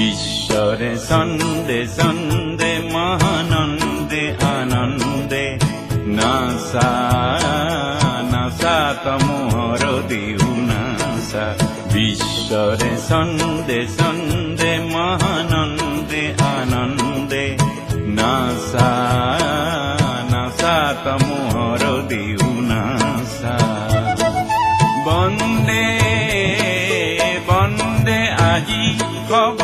ঈশ্বরে সন্দে সন্দে মহানন্দে আনন্দে NASA NASA তমোহর দিউনাসা ঈশ্বরে সন্দে সন্দে মহানন্দে আনন্দে নাসা নাসা তমোহর দিউনাসা বন্দে বন্দে আজি ভব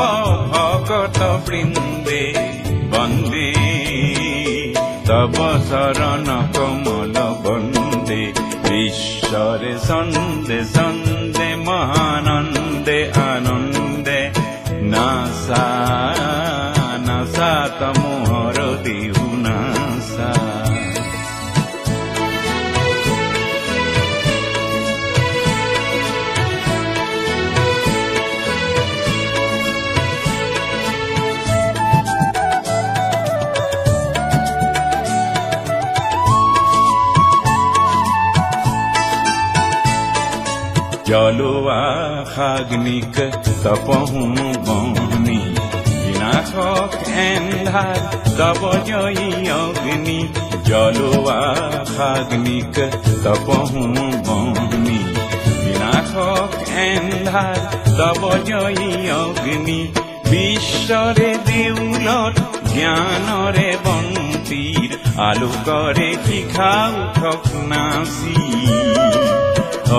ভগত বৃন্দে বন্দে তব শরণ কমল বন্দে ঈশ্বরে সন্দে সন্দে মহানন্দে আনন্দে নাসা নাসা তমোহর দিউনাসা জলোয়া খাগ্নিক তপহুম বনি বিনাশক এন্ধার তব জয়ী অগ্নি জলোয়া খাগ্নিক তপহুম বনি বিনাশক এন্ধার তব জয়ী অগ্নি বিশ্বরে দেউলত জ্ঞানরে বন্তির আলোকরে শিখা উঠক নাসি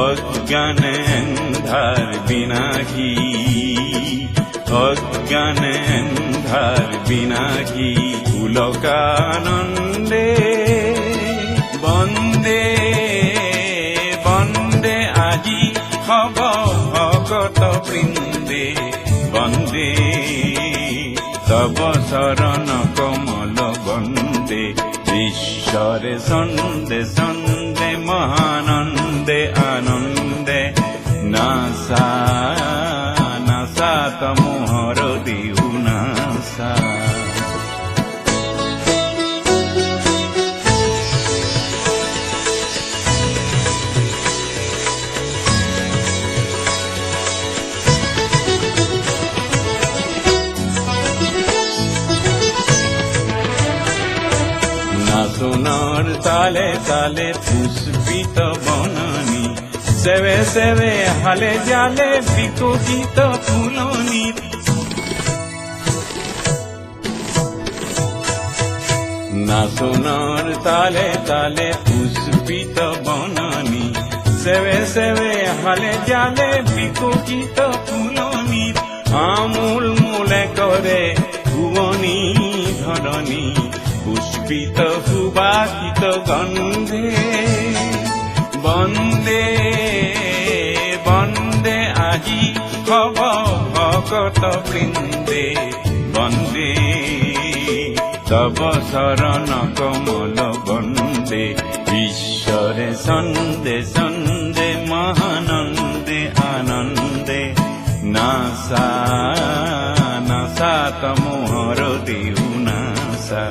অজ্ঞান এন্ধার বিনাশী অজ্ঞান এন্ধার বিনাশী পুলকানন্দে বন্দে বন্দে আজি হব ভগত বৃন্দে বন্দে তব শরণ কমল বন্দে ঈশ্বরে সন্দে সন্দে মহানন্দে আনন্দে নাসা নাসা তমোহর দিউনাসা সোনার তালে তালে পুষ্পিত বনানি সেবে সেবে হালে জালে বিকশিত ফুলনি না সোনার তালে তালে পুষ্পিত বনানি সেবে সেবে হালে জালে বিকশিত ফুলনি আমূল মূলে করে ভুবনী ধরণী পুষ্পিত সুবাসিত গন্ধে বন্দে বন্দে আজি হব ভগত বৃন্দে বন্দে তব শরণ কমল বন্দে ঈশ্বরে সন্দে সন্দে মহানন্দে আনন্দে নাসা নাসা তমোহর দিউনাসা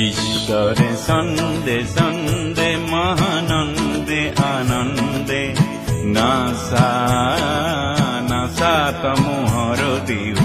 ঈশ্বরে সন্দে সন্দে মহানন্দে আনন্দে নাসা নাসা তমোহর দিউ